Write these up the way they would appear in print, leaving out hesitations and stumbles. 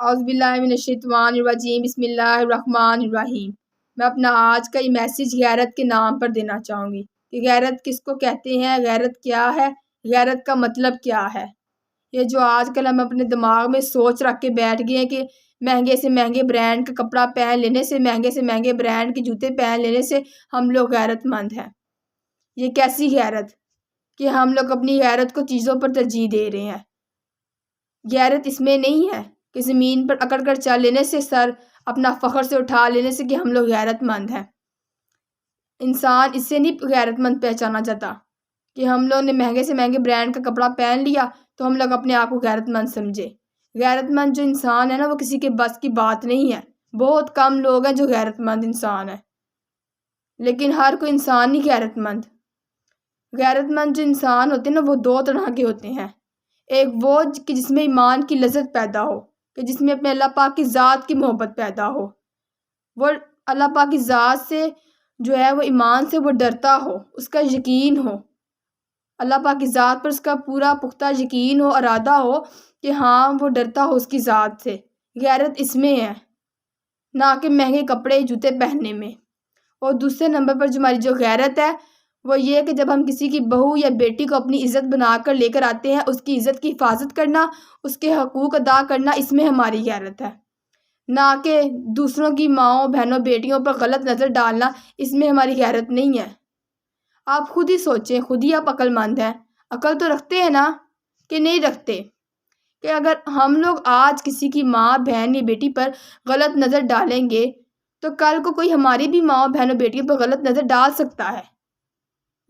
اعوذ باللہ من الشیطان الرجیم بسم اللہ الرحمن الرحیم۔ میں اپنا آج کا یہ میسیج غیرت کے نام پر دینا چاہوں گی کہ غیرت کس کو کہتے ہیں، غیرت کیا ہے، غیرت کا مطلب کیا ہے۔ یہ جو آج کل ہم اپنے دماغ میں سوچ رکھ کے بیٹھ گئے ہیں کہ مہنگے سے مہنگے برانڈ کا کپڑا پہن لینے سے، مہنگے سے مہنگے برانڈ کے جوتے پہن لینے سے ہم لوگ غیرت مند ہیں۔ یہ کیسی غیرت کہ ہم لوگ اپنی غیرت کو چیزوں پر ترجیح دے رہے ہیں۔ غیرت اس میں نہیں ہے کہ زمین پر اکڑ کر چل لینے سے، سر اپنا فخر سے اٹھا لینے سے کہ ہم لوگ غیرت مند ہیں۔ انسان اس سے نہیں غیرت مند پہچانا جاتا کہ ہم لوگ نے مہنگے سے مہنگے برانڈ کا کپڑا پہن لیا تو ہم لوگ اپنے آپ کو غیرت مند سمجھے۔ غیرت مند جو انسان ہے نا، وہ کسی کے بس کی بات نہیں ہے۔ بہت کم لوگ ہیں جو غیرت مند انسان ہیں، لیکن ہر کوئی انسان نہیں غیرت مند۔ غیرت مند جو انسان ہوتے ہیں نا، وہ دو طرح کے ہوتے ہیں۔ ایک وہ کہ جس میں ایمان کی لذت پیدا ہو، کہ جس میں اپنے اللہ پاک کی ذات کی محبت پیدا ہو، وہ اللہ پاک کی ذات سے جو ہے وہ ایمان سے وہ ڈرتا ہو، اس کا یقین ہو، اللہ پاک کی ذات پر اس کا پورا پختہ یقین ہو، ارادہ ہو کہ ہاں وہ ڈرتا ہو اس کی ذات سے۔ غیرت اس میں ہے، نہ کہ مہنگے کپڑے جوتے پہننے میں۔ اور دوسرے نمبر پر جو ہماری جو غیرت ہے وہ یہ کہ جب ہم کسی کی بہو یا بیٹی کو اپنی عزت بنا کر لے کر آتے ہیں، اس کی عزت کی حفاظت کرنا، اس کے حقوق ادا کرنا، اس میں ہماری غیرت ہے۔ نہ کہ دوسروں کی ماؤں بہنوں بیٹیوں پر غلط نظر ڈالنا، اس میں ہماری غیرت نہیں ہے۔ آپ خود ہی سوچیں، خود ہی آپ عقل مند ہیں، عقل تو رکھتے ہیں نا کہ نہیں رکھتے؟ کہ اگر ہم لوگ آج کسی کی ماں بہن یا بیٹی پر غلط نظر ڈالیں گے تو کل کو کوئی ہماری بھی ماں بہنوں بیٹیوں پر غلط نظر ڈال سکتا ہے۔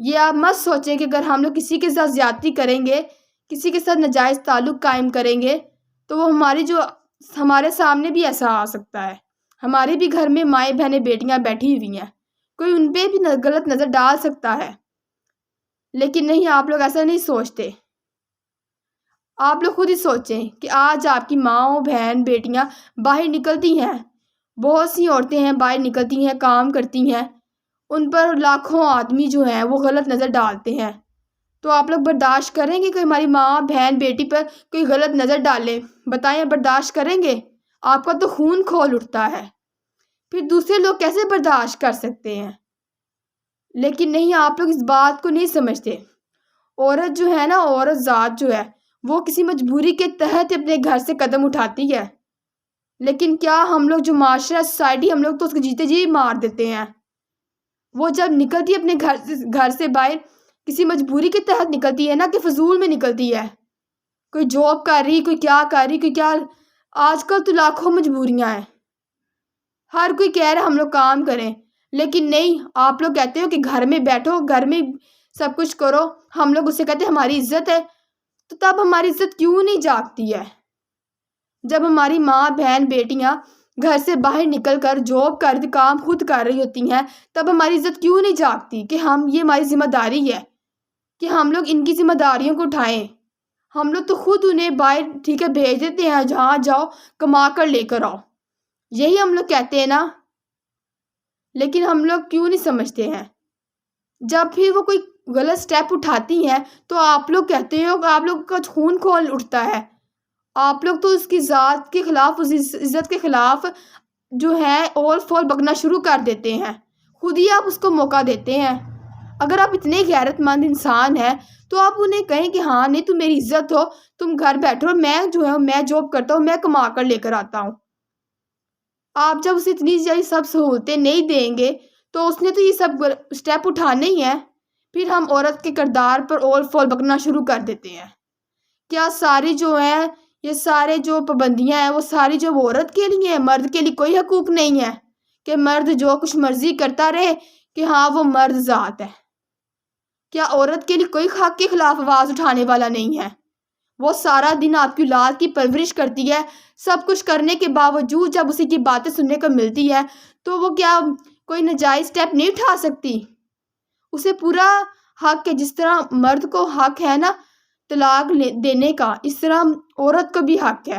یہ آپ مت سوچیں کہ اگر ہم لوگ کسی کے ساتھ زیادتی کریں گے، کسی کے ساتھ ناجائز تعلق قائم کریں گے تو وہ ہمارے سامنے بھی ایسا آ سکتا ہے۔ ہمارے بھی گھر میں مائیں بہنیں بیٹیاں بیٹھی ہوئی ہیں، کوئی ان پہ بھی غلط نظر ڈال سکتا ہے۔ لیکن نہیں، آپ لوگ ایسا نہیں سوچتے۔ آپ لوگ خود ہی سوچیں کہ آج آپ کی ماں بہن بیٹیاں باہر نکلتی ہیں، بہت سی عورتیں ہیں باہر نکلتی ہیں، کام کرتی ہیں، ان پر لاکھوں آدمی جو ہیں وہ غلط نظر ڈالتے ہیں، تو آپ لوگ برداشت کریں گے کہ ہماری ماں بہن بیٹی پر کوئی غلط نظر ڈالے؟ بتائیں، برداشت کریں گے؟ آپ کا تو خون کھول اٹھتا ہے، پھر دوسرے لوگ کیسے برداشت کر سکتے ہیں؟ لیکن نہیں، آپ لوگ اس بات کو نہیں سمجھتے۔ عورت جو ہے نا، عورت ذات جو ہے وہ کسی مجبوری کے تحت اپنے گھر سے قدم اٹھاتی ہے، لیکن کیا ہم لوگ جو معاشرہ سوسائٹی، ہم لوگ تو اس کو جیتے جی مار دیتے ہیں۔ وہ جب نکلتی ہے اپنے گھر سے باہر، کسی مجبوری کے تحت نکلتی ہے نا، کہ فضول میں نکلتی ہے، کوئی جاب کر رہی، کوئی کیا کر رہی، کوئی کیا۔ آج کل تو لاکھوں مجبوریاں ہیں، ہر کوئی کہہ رہا ہے ہم لوگ کام کریں، لیکن نہیں، آپ لوگ کہتے ہو کہ گھر میں بیٹھو، گھر میں سب کچھ کرو۔ ہم لوگ اسے کہتے ہیں ہماری عزت ہے، تو تب ہماری عزت کیوں نہیں جاگتی ہے؟ جب ہماری ماں بہن بیٹیاں گھر سے باہر نکل کر جاب کر کام خود کر رہی ہوتی ہیں، تب ہماری عزت کیوں نہیں جاگتی کہ یہ ہماری ذمہ داری ہے کہ ہم لوگ ان کی ذمہ داریوں کو اٹھائیں۔ ہم لوگ تو خود انہیں باہر ٹھیک ہے بھیج دیتے ہیں، جہاں جاؤ کما کر لے کر آؤ، یہی ہم لوگ کہتے ہیں نا، لیکن ہم لوگ کیوں نہیں سمجھتے ہیں؟ جب پھر وہ کوئی غلط سٹیپ اٹھاتی ہیں تو آپ لوگ کہتے ہو کہ آپ لوگ کا خون کھول اٹھتا ہے۔ آپ لوگ تو اس کی ذات کے خلاف، اس عزت کے خلاف جو ہے اول فول بکنا شروع کر دیتے ہیں، خود ہی آپ اس کو موقع دیتے ہیں۔ اگر آپ اتنے غیرت مند انسان ہیں تو آپ انہیں کہیں کہ ہاں نہیں، تم میری عزت ہو، تم گھر بیٹھو، میں جاب کرتا ہوں، میں کما کر لے کر آتا ہوں۔ آپ جب اسے اتنی سب سہولتیں نہیں دیں گے تو اس نے تو یہ سب سٹیپ اٹھانے ہی ہیں۔ پھر ہم عورت کے کردار پر اول فول بکنا شروع کر دیتے ہیں۔ کیا ساری جو ہیں، یہ سارے جو پابندیاں ہیں، وہ ساری جو عورت کے لیے ہیں؟ مرد کے لیے کوئی حقوق نہیں ہے کہ مرد جو کچھ مرضی کرتا رہے کہ ہاں وہ مرد ذات ہے؟ کیا عورت کے لیے کوئی حق کے خلاف آواز اٹھانے والا نہیں ہے؟ وہ سارا دن آپ کی اولاد کی پرورش کرتی ہے، سب کچھ کرنے کے باوجود جب اسی کی باتیں سننے کو ملتی ہے تو وہ کیا کوئی ناجائز سٹیپ نہیں اٹھا سکتی؟ اسے پورا حق ہے، جس طرح مرد کو حق ہے نا طلاق دینے کا، اس طرح عورت کو بھی حق ہے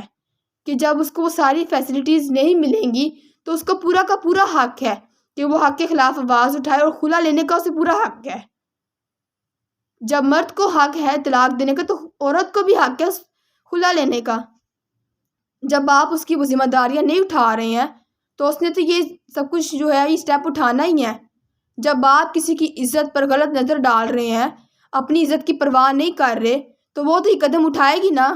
کہ جب اس کو وہ ساری فیسلٹیز نہیں ملیں گی تو اس کو پورا کا پورا حق ہے کہ وہ حق کے خلاف آواز اٹھائے، اور خلا لینے کا اسے پورا حق ہے۔ جب مرد کو حق ہے طلاق دینے کا تو عورت کو بھی حق ہے خلا لینے کا۔ جب آپ اس کی وہ ذمہ داریاں نہیں اٹھا رہے ہیں تو اس نے تو یہ سب کچھ جو ہے یہ اسٹیپ اٹھانا ہی ہے۔ جب آپ کسی کی عزت پر غلط نظر ڈال رہے ہیں، اپنی عزت کی پرواہ نہیں کر رہے، تو وہ تو یہ قدم اٹھائے گی نا۔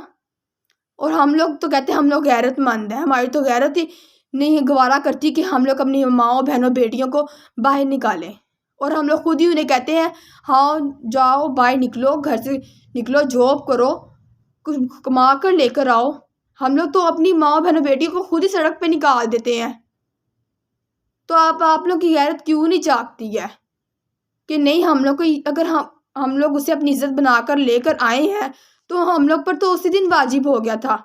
اور ہم لوگ تو کہتے ہیں ہم لوگ غیرت مند ہیں، ہماری تو غیرت ہی نہیں گوارا کرتی کہ ہم لوگ اپنی ماؤں بہنوں بیٹیوں کو باہر نکالیں، اور ہم لوگ خود ہی انہیں کہتے ہیں ہاں جاؤ باہر نکلو، گھر سے نکلو، جاب کرو، کچھ کما کر لے کر آؤ۔ ہم لوگ تو اپنی ماؤں بہنوں بیٹیوں کو خود ہی سڑک پہ نکال دیتے ہیں۔ تو آپ لوگ کی غیرت کیوں نہیں جاگتی ہے کہ نہیں ہم لوگ کو اگر ہم لوگ اسے اپنی عزت بنا کر لے کر آئے ہیں تو ہم لوگ پر تو اسی دن واجب ہو گیا تھا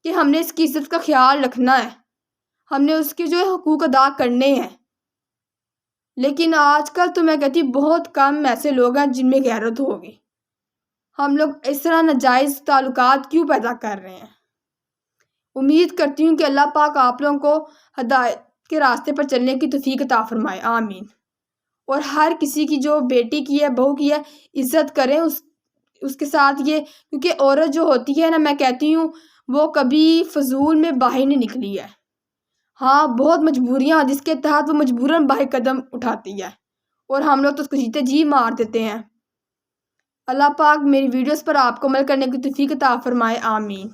کہ ہم نے اس کی عزت کا خیال رکھنا ہے، ہم نے اس کے جو حقوق ادا کرنے ہیں۔ لیکن آج کل تو میں کہتی بہت کم ایسے لوگ ہیں جن میں غیرت ہوگی۔ ہم لوگ اس طرح ناجائز تعلقات کیوں پیدا کر رہے ہیں؟ امید کرتی ہوں کہ اللہ پاک آپ لوگوں کو ہدایت کے راستے پر چلنے کی توفیق عطا فرمائے، آمین۔ اور ہر کسی کی جو بیٹی کی ہے، بہو کی ہے، عزت کریں اس کے ساتھ یہ، کیونکہ عورت جو ہوتی ہے نا، میں کہتی ہوں وہ کبھی فضول میں باہر نہیں نکلی ہے۔ ہاں بہت مجبوریاں جس کے تحت وہ مجبوراً باہر قدم اٹھاتی ہے، اور ہم لوگ تو اس کو جیتے جی مار دیتے ہیں۔ اللہ پاک میری ویڈیوز پر آپ کو عمل کرنے کی توفیق عطا فرمائے، آمین۔